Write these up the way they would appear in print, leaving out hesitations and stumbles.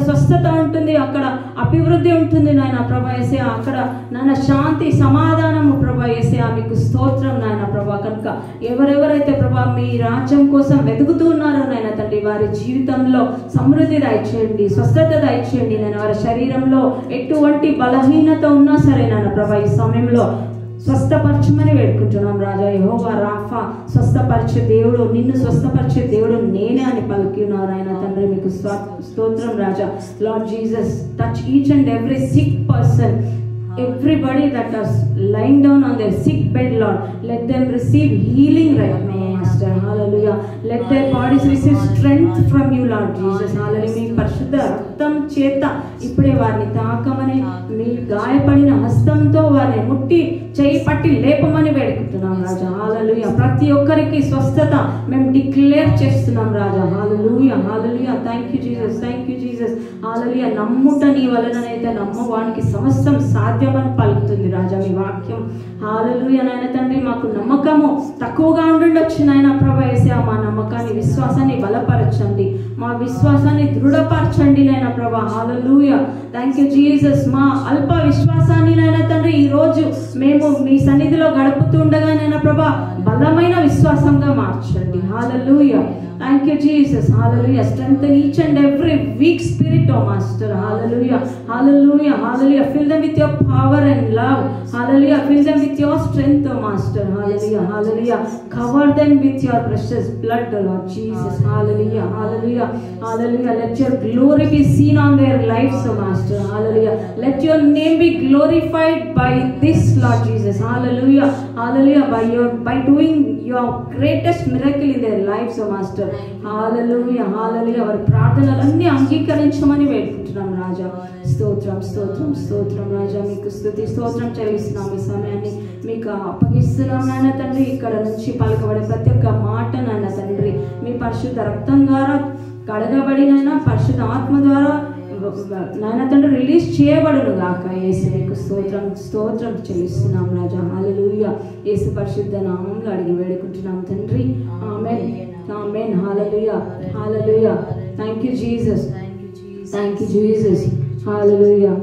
స్వస్థత ఉంటుంది, అక్కడ అభివృద్ధి ఉంటుంది నాయన ప్రభా యేసయ్యా. అక్కడ నాయన శాంతి సమాధానము ప్రభా యేసయ్యా. మీకు స్తోత్రం నాయన ప్రభా. కనుక ఎవరెవరైతే ప్రభా మీ రాజ్యం కోసం వెతుకుతూ ఉన్నారో నాయన తండ్రి, వారి జీవితంలో సమృద్ధి దయచేయండి, స్వస్థత దయచేయండి నాయన. వారి శరీరంలో ఎటువంటి బలహీనత ఉన్నా సరే నాయన ప్రభా ఈ సమయంలో స్వస్థపరచమని వేడుకుంటున్నాం రాజా. యెహోవా రాఫా, స్వస్థపరిచే దేవుడు, నిన్ను స్వస్థపరిచే దేవుడు నేనే అని పలికినారు ఆయన తండ్రి. మీకు స్తోత్రం రాజా. Lord Jesus, touch each and every sick person, everybody that is lying down on their sick bed, Lord, let them receive healing right now, Master. Hallelujah. Let their bodies receive strength from you, Lord Jesus. Hallelujah. మీ పరిశుద్ధ రక్తం చేత ఇప్పుడే వారిని తాకమని, మీ గాయపడిన హస్తంతో వారిని ముట్టి చేయి పట్టి లేపమని వేడుకుంటున్నాం రాజా. హల్లెలూయా. ప్రతి ఒక్కరికి స్వస్థత మేము డిక్లేర్ చేస్తున్నాం రాజా. హల్లెలూయా, హల్లెలూయా. Thank you Jesus, thank you Jesus. హల్లెలూయా. నమ్ముట నీ వలననైతే నమ్మవానికి సమస్తం సాధ్యమని పలుకుతుంది రాజా మీ వాక్యం. హల్లెలూయా నాయన తండ్రి. మాకు నమ్మకము తక్కువగా ఉండుండొచ్చు నాయన ప్రభా యేసయ్యా. మా నమ్మకాన్ని, విశ్వాసాన్ని బలపరచండి, మా విశ్వాసాన్ని దృఢపరచండి నాయన ప్రభా. హల్లెలూయా. Thank you Jesus. మా అల్ప విశ్వాసాన్ని నాయన తండ్రి ఈ రోజు మేము మీ సన్నిధిలో గడుపుతుండగా నాయన ప్రభా బలమైన విశ్వాసంగా మార్చండి. హల్లెలూయా. Thank you Jesus. Hallelujah. Strengthen each and every weak spirit, oh Master. Hallelujah. Hallelujah. Hallelujah. Fill them with your power and love. Hallelujah. Fill them with your strength, oh Master. Hallelujah. Hallelujah. Cover them with your precious blood, oh Lord Jesus. Hallelujah. Hallelujah. Hallelujah. Let your glory be seen on their lives, oh Master. Hallelujah. Let your name be glorified by this, Lord Jesus. Hallelujah. Hallelujah. By doing your greatest miracle in their lives, oh Master. హల్లెలూయా, హల్లెలూయా. వారి ప్రార్థనలన్నీ అంగీకరించమని వేడుకుంటున్నాం రాజా. స్తోత్రం, స్తోత్రం, స్తోత్రం రాజా. మీకు స్తుతి స్తోత్రం చెల్లిస్తున్నాం. ఈ సమయాన్ని మీకు అప్పగిస్తున్నాం నాయన తండ్రి. ఇక్కడ నుంచి పలకబడే ప్రతి ఒక్క మాట నాయన తండ్రి మీ పరిశుద్ధ రక్తం ద్వారా కడగబడినైనా పరిశుద్ధ ఆత్మ ద్వారా నాయన తండ్రి రిలీజ్ చేయబడును గాక. యేసు నీకు స్తోత్రం, స్తోత్రం చెల్లిస్తున్నాం రాజా. హల్లెలూయా. యేసు పరిశుద్ధ నామంలో అడిగి వేడుకుంటున్నాం తండ్రి. ఆమేన్, ఆమేన్. హల్లెలూయా, హల్లెలూయా. Thank you Jesus, thank you Jesus. హల్లెలూయా.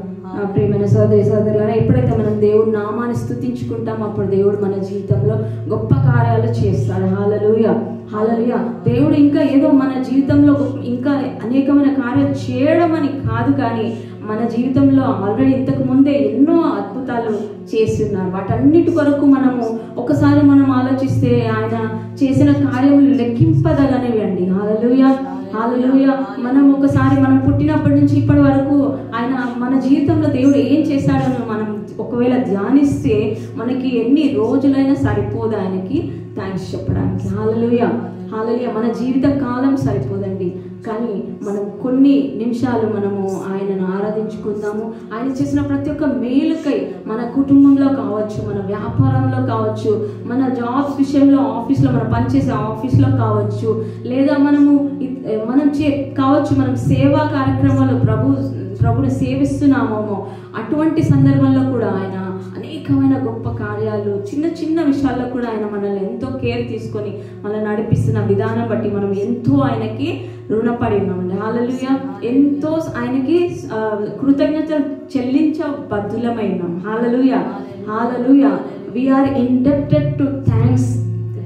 ప్రియమైన సోదరి సోదరులారా, ఎప్పుడైతే మనం దేవుడి నామాన్ని స్తుతించుకుంటామో అప్పుడు దేవుడు మన జీవితంలో గొప్ప కార్యాలు చేస్తాడు. హల్లెలూయా, హల్లెలూయా. దేవుడు ఇంకా ఏదో మన జీవితంలో ఇంకా అనేకమైన కార్యాలు చేయడం అని కాదు, కానీ మన జీవితంలో ఆల్రెడీ ఇంతకు ముందే ఎన్నో అద్భుతాలు చేస్తున్నారు. వాటన్నిటి కొరకు మనము ఒకసారి మనం ఆలోచిస్తే ఆయన చేసిన కార్యములు లెక్కింపదగనివి అండి. హల్లెలూయా, హల్లెలూయా. మనం ఒకసారి మనం పుట్టినప్పటి నుంచి ఇప్పటి వరకు ఆయన మన జీవితంలో దేవుడు ఏం చేశాడని మనం ఒకవేళ ధ్యానిస్తే మనకి ఎన్ని రోజులైనా సరిపోదు ఆయనకి థ్యాంక్స్ చెప్పడానికి. హల్లెలూయా, హల్లెలూయా. మన జీవిత కాలం సరిపోదండి, కానీ మనం కొన్ని నిమిషాలు మనము ఆయనను ఆరాధించుకుందాము. ఆయన చేసిన ప్రతి ఒక్క మేలుకై మన కుటుంబంలో కావచ్చు, మన వ్యాపారంలో కావచ్చు, మన జాబ్స్ విషయంలో ఆఫీస్లో మనం పనిచేసే ఆఫీస్లో కావచ్చు, లేదా మనం కావచ్చు మనం సేవా కార్యక్రమాలు ప్రభుని సేవిస్తున్నామేమో అటువంటి సందర్భంలో కూడా ఆయన అనేకమైన గొప్ప కార్యాలు చిన్న చిన్న విషయాల్లో కూడా ఆయన మనల్ని ఎంతో కేర్ తీసుకొని మనల్ని నడిపిస్తున్న విధానం బట్టి మనం ఎంతో ఆయనకి రుణపడి ఉన్నామండి. హల్లెలూయా. ఎంతో ఆయనకి కృతజ్ఞతలు చెల్లించబద్ధులమై ఉన్నాం. హల్లెలూయా, హల్లెలూయా. We are indebted to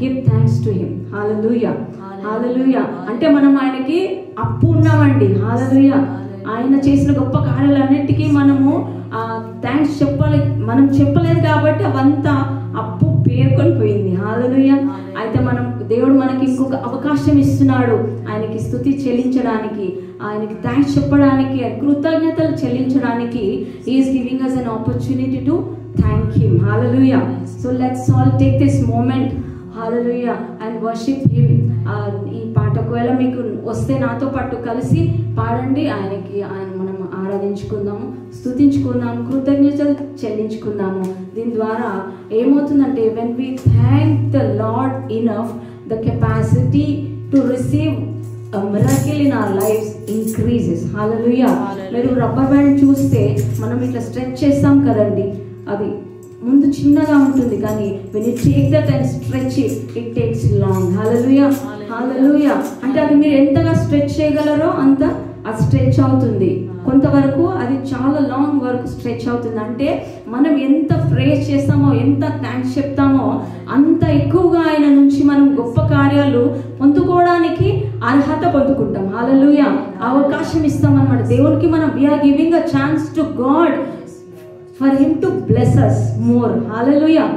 give thanks to him. Hallelujah, hallelujah. అంటే మనం ఆయనకి అప్పు ఉన్నామండి. హల్లెలూయా. ఆయన చేసిన గొప్ప కార్యాలన్నిటికీ మనము థ్యాంక్స్ చెప్పాలి. మనం చెప్పలేదు కాబట్టి అవంతా అప్పు పేర్కొని పోయింది. హల్లెలూయా. అయితే దేవుడు మనకి ఇంకొక అవకాశం ఇస్తున్నాడు ఆయనకి స్తుతి చెల్లించడానికి, ఆయనకి థ్యాంక్స్ చెప్పడానికి, కృతజ్ఞతలు చెల్లించడానికి. He is giving us an opportunity to thank him. Hallelujah. So let's all take this moment, hallelujah, and worship him. ఈ పాట ఒకవేళ మీకు వస్తే నాతో పాటు కలిసి పాడండి. ఆయన మనం ఆరాధించుకుందాము, స్తుతించుకుందాము, కృతజ్ఞతలు చెల్లించుకుందాము. దీని ద్వారా ఏమవుతుందంటే when we thank the Lord enough, the capacity to receive a miracle in our lives increases. Hallelujah. మీరు రబ్బర్ బ్యాండ్ చూస్తే మనం ఇట్లా స్ట్రెచ్ చేస్తాం కదండి, అది ముందు చిన్నగా ఉంటుంది, కానీ when you take that and stretch it takes long. Hallelujah, hallelujah. అంటే అది మీరు ఎంతగా స్ట్రెచ్ చేయగలరో అంత అది స్ట్రెచ్ అవుతుంది, కొంతవరకు అది చాలా లాంగ్ వరకు స్ట్రెచ్ అవుతుంది. అంటే మనం ఎంత ప్రేస్ చేస్తామో, ఎంత థ్యాంక్స్ చెప్తామో, అంత ఎక్కువగా ఆయన నుంచి మనం గొప్ప కార్యాలు పొందుకోవడానికి అర్హత పొందుకుంటాం. హల్లెలూయా. అవకాశం ఇస్తాం అన్నమాట దేవునికి. మనం we are giving a chance to God for him to bless us more. Hallelujah.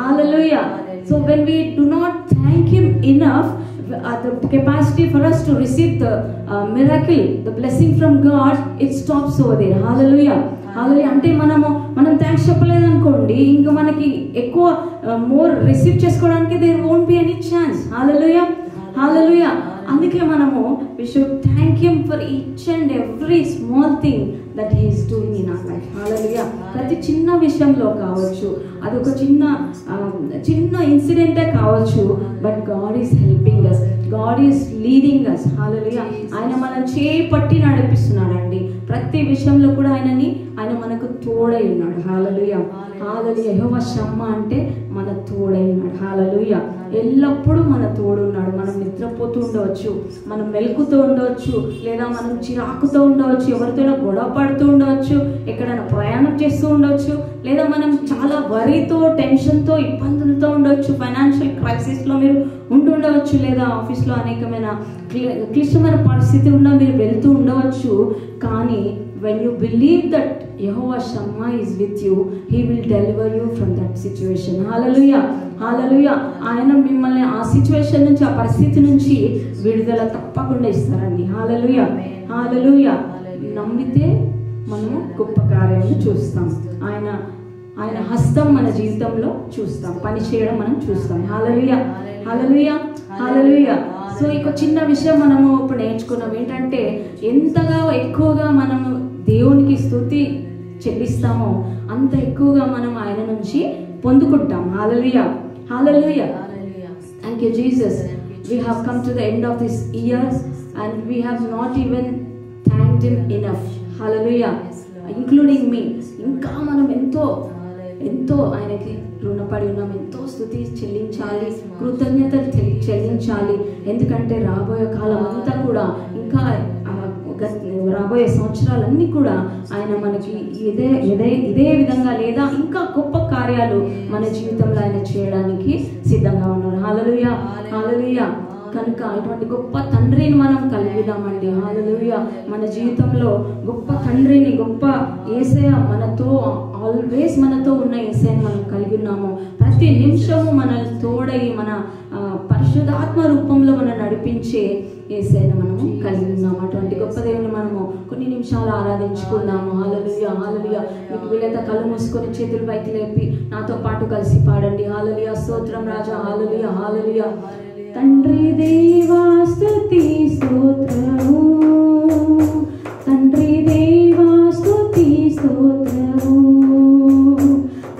Hallelujah. So when we do not thank him enough, the capacity for us to receive the miracle, the blessing from God, it stops over there. Hallelujah. Hallelujah. అంటే మనం thanks చెప్పలేదు అనుకోండి, ఇంకా మనకి ఎక్కువ more receive చేసుకోవడానికి there won't be any chance. Hallelujah. Hallelujah. అందుకే మనము we should thank him for each and every small thing that he is doing in our life. Hallelujah. ప్రతి చిన్న విషయంలో కావచ్చు, అదొక చిన్న ఇన్సిడెంటే కావచ్చు, but God is helping us, God is leading us. Hallelujah. ఆయన మనం చేపట్టి నడిపిస్తున్నాడండి. ప్రతి విషయంలో కూడా ఆయన మనకు తోడై ఉన్నాడు. హల్లెలూయా. హల్లెలూయా. యెహోవా షమ్మా అంటే మన తోడై ఉన్నాడు. హల్లెలూయా. ఎల్లప్పుడూ మన తోడు ఉన్నాడు. మనం నిద్రపోతూ ఉండవచ్చు, మనం మెలుకుతూ ఉండవచ్చు, లేదా మనం చిరాకుతో ఉండవచ్చు, ఎవరితోనో గొడవ పడుతూ ఉండవచ్చు, ఎక్కడైనా ప్రయాణం చేస్తూ ఉండవచ్చు, లేదా మనం చాలా వరితో, టెన్షన్తో, ఇబ్బందులతో ఉండవచ్చు, ఫైనాన్షియల్ క్రైసిస్లో మీరు ఉంటుండవచ్చు, లేదా ఆఫీస్లో అనేకమైన క్లిష్టమైన పరిస్థితి ఉన్నా మీరు వెళ్తూ ఉండవచ్చు. కానీ when you believe that Jehovah Shammah is with you, he will deliver you from that situation. Hallelujah. Hallelujah. ఆయన మిమ్మల్ని ఆ సిచ్యువేషన్ నుంచి, ఆ పరిస్థితి నుంచి విడుదల తప్పకుండా ఇస్తారండి. హల్లెలూయా. హల్లెలూయా. నమ్మితే మనము గొప్ప కార్యాలను చూస్తాం. ఆయన హస్తం మన జీవితంలో చూస్తాం, పని చేయడం మనం చూస్తాం. హల్లెలూయా. హల్లెలూయా. హల్లెలూయా. సో ఇక చిన్న విషయం మనము ఇప్పుడు నేర్చుకున్నాం ఏంటంటే, ఎంతగా ఎక్కువగా మనము దేవునికి స్తుతి చెల్లిస్తామో అంత ఎక్కువగా మనం ఆయన నుంచి పొందుకుంటాం. హల్లెలూయా. హల్లెలూయా. Thank you Jesus. We have come to the end of this year and we have not even thanked him enough. Hallelujah. Including me. ఇంకా మనం ఎంతో ఆయనకి రుణపడి ఉన్నాం. ఎంతో స్తుతి చెల్లించాలి, కృతజ్ఞతలు చెల్లించాలి. ఎందుకంటే రాబోయే కాలం అంతా కూడా, ఇంకా రాబోయే సంవత్సరాలన్నీ కూడా ఆయన మనకి ఇదే విధంగా లేదా ఇంకా గొప్ప కార్యాలు మన జీవితంలో ఆయన చేయడానికి సిద్ధంగా ఉన్నారు. హల్లెలూయా. హల్లెలూయా. కనుక ఇటువంటి గొప్ప తండ్రిని మనం కలిగినామండి. హల్లెలూయా. మన జీవితంలో గొప్ప తండ్రిని, గొప్ప యేసయ్య మనతో, ఆల్వేస్ మనతో ఉన్న యేసయ్యని మనం కలిగి ఉన్నాము. ప్రతి నిమిషము మనల్ని తోడై, మన పరిశుద్ధాత్మ రూపంలో మనం నడిపించే యేసయ్యని మనము కలిగి ఉన్నాము. అటువంటి గొప్ప దేవుని మనము కొన్ని నిమిషాలు ఆరాధించుకున్నాము. హల్లెలూయా. హల్లెలూయా. మీకు వీలైతే కళ్ళు మూసుకొని చేతులు పైకి లేపి నాతో పాటు కలిసి పాడండి. హల్లెలూయా. స్తోత్రం రాజా. హల్లెలూయా. హల్లెలూయా. తండ్రి దేవా స్తుతి స్తోత్రము, తండ్రి దేవా స్తుతి స్తోత్రము,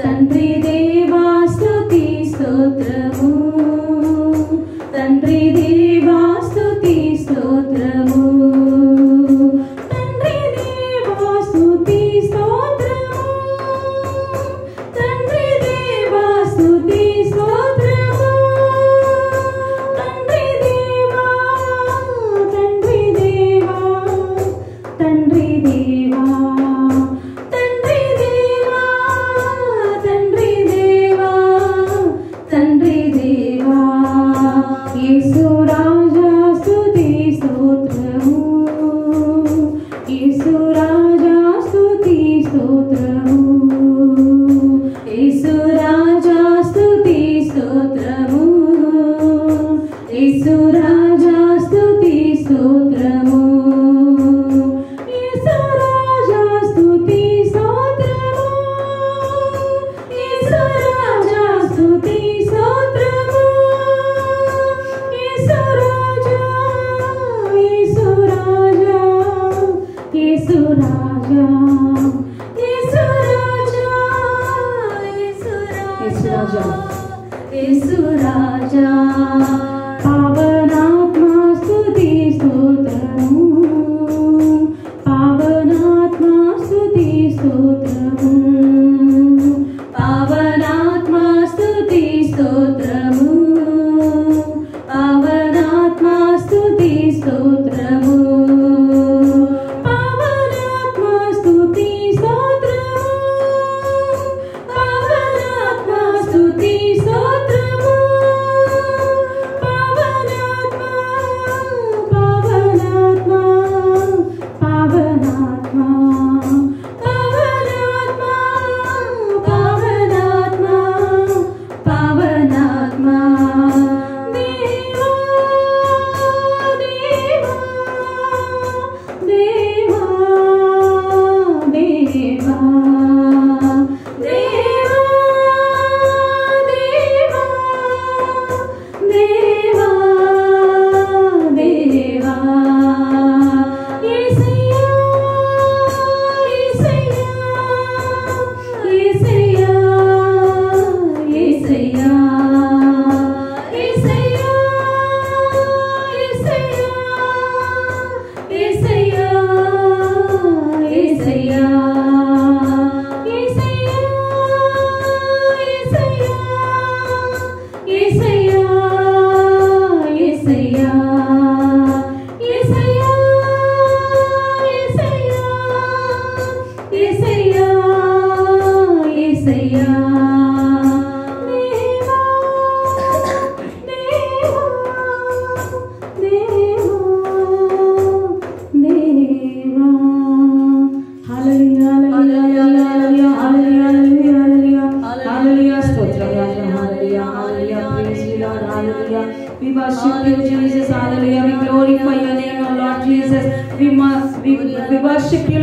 తండ్రి దేవా స్తుతి స్తోత్రము, తండ్రి దేవా స్తుతి స్తోత్రము, తండ్రి దేవా స్తుతి స్తోత్రము, తండ్రి దేవా స్తుతి స్తోత్రము, తండ్రి దేవా, తండ్రి దేవా, తండ్రి దేవా, తండ్రి దేవా, తండ్రి దేవా, తండ్రి దేవా, యేసు రాజా స్తుతి స్తోత్రము, యేసు రాజా స్తుతి స్తోత్రము, యేసు రాజా స్తుతి స్తోత్రము, యేసు రాజా స్తుతి స్తోత్రము, యేసు రాజా స్తుతి స్తోత్రము, యేసు రాజా స్తుతి స్తోత్రము, యేసు రాజా, యేసు రాజా, యేసు రాజా, యేసు రాజా, యేసు రాజా, యేసు రాజా. పావనాత్మ స్తుతి స్తోత్రము, పావనాత్మ స్తుతి స్తోత్రము, పావనాత్మ స్తుతి స్తోత్రము, పావనాత్మ స్తుతి స్తోత్రము,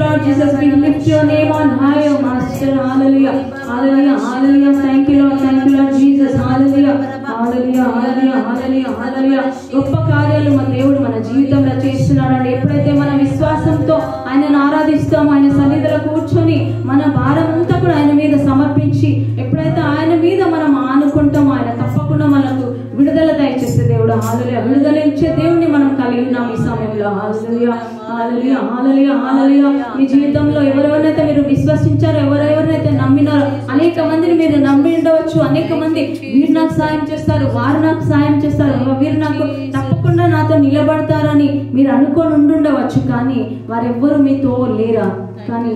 Lord Jesus. We lift your name on high, O Master. Hallelujah. Hallelujah. Hallelujah. Thank you, Lord. Thank you, Lord Jesus. Hallelujah. Hallelujah. Hallelujah. Hallelujah. Hallelujah. గొప్ప కార్యాలు మన దేవుడు మన జీవితంలో చేస్తున్నాడు. ఎప్పుడైతే మన విశ్వాసంతో ఆయనను ఆరాధిస్తామో, ఆయన సన్నిధిలో కూర్చొని మన భారం అంతా కూడా ఆయన మీద సమర్పించి ఎప్పుడైతే ఆయన మీద మనం ఆనుకుంటామో, ఆయన తప్పకుండా మనకు విడుదల దయచేసే దేవుడు. హల్లెలూయా. విడుదల ఇచ్చే దేవుడిని మనం కలిగి ఉన్నాం ఈ సమయంలో. హల్లెలూయా. హల్లెలూయా. హల్లెలూయా. హల్లెలూయా. మీ జీవితంలో ఎవరెవరినైతే మీరు విశ్వసించారో, ఎవరెవరినైతే నమ్మినారో, అనేక మందిని మీరు నమ్మి ఉండవచ్చు. అనేక మంది వీరు నాకు సాయం చేస్తారు, వారు నాకు సాయం చేస్తారు, వీరు నాకు తప్పకుండా నాతో నిలబడతారని మీరు అనుకొని ఉండుండవచ్చు. కానీ వారెవ్వరూ మీతో లేరా? కానీ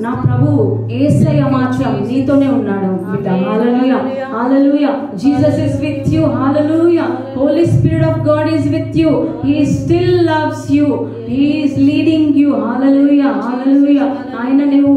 నా ప్రభు యేసయ్య మాత్రం నీతోనే ఉన్నాడు బిడ్డ. హల్లెలూయా. హల్లెలూయా. Jesus is with you. హల్లెలూయా. Holy Spirit of God is with you. He still loves you. He is leading you. హల్లెలూయా. హల్లెలూయా. ఆయన నువ్వు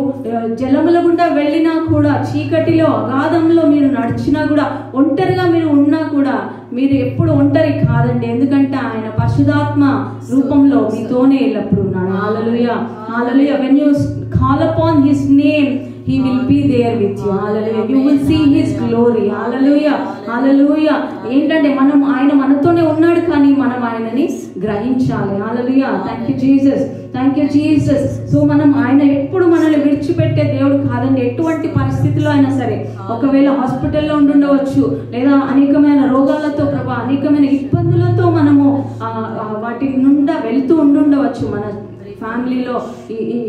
జలముల గుండా వెళ్ళినా కూడా, చీకటిలో అగాధంలో మీరు నడిచినా కూడా, ఒంటరిగా మీరు ఉన్నా కూడా మీరు ఎప్పుడు ఒంటరి కాదండి. ఎందుకంటే ఆయన పరిశుద్ధాత్మ రూపంలో మీతోనే ఎల్లప్పుడు ఉన్నాడు. హల్లెలూయా. హల్లెలూయా. When you call upon his name, he will be there with you. Hallelujah. You will see his glory. Hallelujah. Hallelujah. ఏంటంటే మనం ఆయన మనతోనే ఉన్నాడు, కానీ మనం ఆయనని గ్రహించాలి. Hallelujah. Thank you Jesus. Thank you Jesus. So మనం ఆయన ఎప్పుడు మనల్ని విడిచిపెట్టే దేవుడు కాదండి. ఎటువంటి పరిస్థితిలో అయినా సరే, ఒకవేళ హాస్పిటల్లో ఉండుండవచ్చు, లేదా అనేకమైన రోగాలతో ప్రభా, అనేకమైన ఇబ్బందులతో మనము వాటి నుండా వెళ్తూ ఉండుండవచ్చు. మన ఫ్యామిలీలో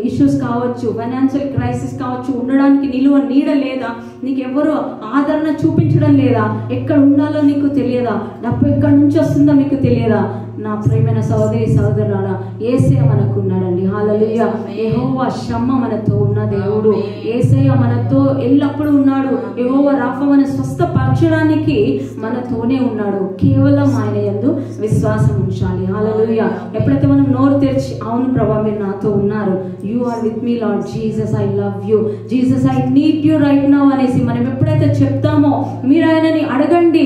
ఇష్యూస్ కావచ్చు, ఫైనాన్షియల్ క్రైసిస్ కావచ్చు, ఉండడానికి నిలువ నీడ లేదా, నీకు ఎవరు ఆదరణ చూపించడం లేదా, ఎక్కడ ఉండాలో నీకు తెలియదా, డబ్బు ఎక్కడి నుంచి వస్తుందో మీకు తెలియదా? నా ప్రియమైన సహోదరి సహోదరులారా, యేసయ్య మనకు ఉన్నాడండి. హల్లెలూయా. యెహోవా షమ్మా మనతో ఉన్న దేవుడు. యేసయ్య మనతో ఎల్లప్పుడూ ఉన్నాడు. యెహోవా రాఫా మన స్వస్థపరచడానికి మనతోనే ఉన్నాడు. కేవలం ఆయన యందు విశ్వాసం ఉంచాలి. హల్లెలూయా. ఎప్పుడైతే మనం నోరు తెరిచి, అవును ప్రభా మీరు నాతో ఉన్నారు, you are with me Lord Jesus, I love you, Jesus I need you right now అనేసి మనం ఎప్పుడైతే చెప్తామో, మీరు ఆయనని అడగండి,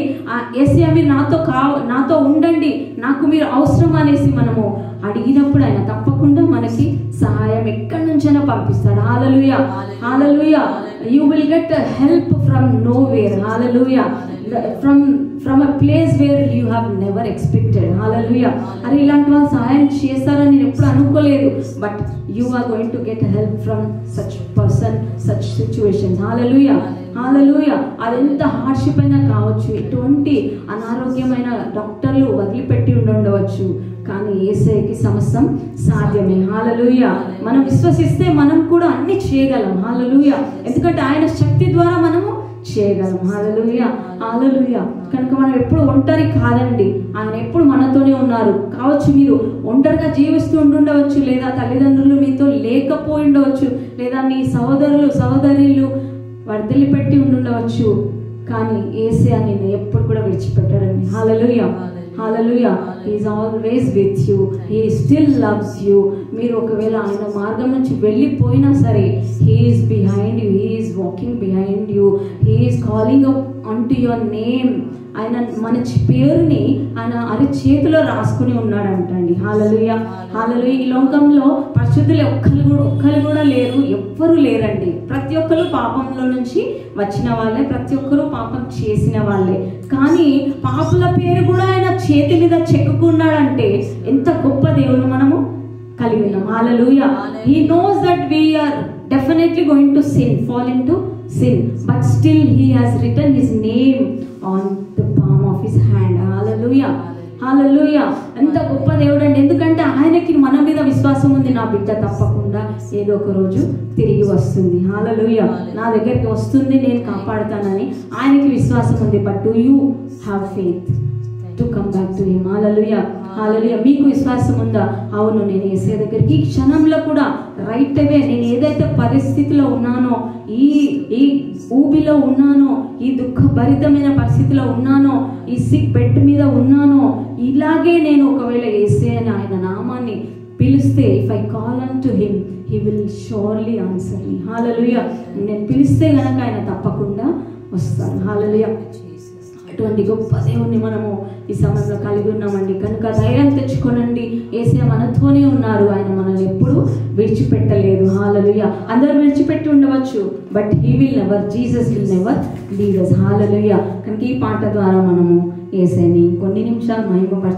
యేసయ్య మీరు నాతో ఉండండి, నాకు మీరు అవసరం అనేసి మనము అడిగినప్పుడు ఆయన తప్పకుండా మనకి సహాయం ఎక్కడి నుంచైనా పంపిస్తాడు. హల్లెలూయా. హల్లెలూయా. You will get help from nowhere. హల్లెలూయా. From a place where you have never expected. హల్లెలూయా. అరే ఇలాంటి వాళ్ళు సహాయం చేస్తారని నేను ఎప్పుడు అనుకోలేదు, but you are going to get help from such person, such situations. హల్లెలూయా. హల్లెలూయా. అదెంత హార్డ్షిప్ అయినా కావచ్చు, ఎటువంటి అనారోగ్యమైన డాక్టర్లు వదిలిపెట్టి ఉండవచ్చు, కానీ యేసయ్యకి సమస్తం సాధ్యమే. హల్లెలూయా. మనం విశ్వసిస్తే మనం కూడా అన్ని చేయగలం. హల్లెలూయా. ఎందుకంటే ఆయన శక్తి ద్వారా మనము చేయగలం. హల్లెలూయా. హల్లెలూయా. కనుక మనం ఎప్పుడు ఒంటరి కాదండి, ఆయన ఎప్పుడు మనతోనే ఉన్నారు. కావచ్చు మీరు ఒంటరిగా జీవిస్తూ ఉండుండవచ్చు, లేదా తల్లిదండ్రులు మీతో లేకపోయి ఉండవచ్చు, లేదా నీ సహోదరులు సహోదరులు వదిలిపెట్టి ఉండుండవచ్చు, కానీ యేసయ్య నిన్ను ఎప్పుడు కూడా విడిచిపెట్టాడండి. హల్లెలూయా. హల్లెలూయా. He is always with you. He still loves you. మీరు ఒకవేళ ఆయన మార్గం నుంచి వెళ్ళిపోయినా సరే, he is behind you, he is walking behind you, he is calling up అంటు యువర్ నేమ్. ఆయన మన పేరుని ఆయన అరచేతిలో రాసుకుని ఉన్నాడంటండి. హల్లెలూయా. హల్లెలూయా. ఈ లోకంలో పరిశుద్ధులు ఒక్కరు కూడా లేరు, ఎవ్వరూ లేరండి. ప్రతి ఒక్కరు పాపంలో నుంచి వచ్చిన వాళ్ళే, ప్రతి ఒక్కరూ పాపం చేసిన వాళ్ళే. కానీ పాపుల పేరు కూడా ఆయన చేతి మీద చెక్కుకున్నాడంటే ఎంత గొప్ప దేవుని మనము కలిగి ఉన్నాం. హల్లెలూయా. He knows that we are definitely going to fall into sin, but still he has written his name on the palm of his hand. Hallelujah. హల్లెలూయా. ఎంత గొప్ప దేవుడు అండి. ఎందుకంటే ఆయనకి మన మీద విశ్వాసం ఉంది, నా బిడ్డ తప్పకుండా ఏదో ఒక రోజు తిరిగి వస్తుంది. హల్లెలూయా. నా దగ్గరికి వస్తుంది, నేను కాపాడుతానని ఆయనకి విశ్వాసం ఉంది. But do you have faith to come back to him? హల్లెలూయా. హల్లెలూయా. మీకు విశ్వాసం ఉందా? అవును, నేను యేసయ్య దగ్గరికి ఈ క్షణంలో కూడా రైట్ అవే, నేను ఏదైతే పరిస్థితిలో ఉన్నానో, ఈ ఊబిలో ఉన్నానో, ఈ దుఃఖభరితమైన పరిస్థితిలో ఉన్నానో, ఈ సిక్ బెడ్ మీద ఉన్నానో, ఇలాగే నేను ఒకవేళ యేసయ్య ఆయన నామాన్ని పిలిస్తే, if I call on to him, he will surely answer me. హల్లెలూయా. నేను పిలిస్తే గనక ఆయన తప్పకుండా వస్తారు. హల్లెలూయా. అటువంటి గొప్ప దేవుణ్ణి మనము ఈ సమయంలో కలిగి ఉన్నామండి. కనుక ధైర్యం తెచ్చుకోనండి, యేసయ్య మనతోనే ఉన్నారు, ఆయన మనల్ని ఎప్పుడు విడిచిపెట్టలేదు. హల్లెలూయా. అందరూ విడిచిపెట్టి ఉండవచ్చు, but he will never, Jesus will never leave us. హల్లెలూయా. కనుక ఈ పాట ద్వారా మనము యేసయ్యని కొన్ని నిమిషాలు మహిమపరచు.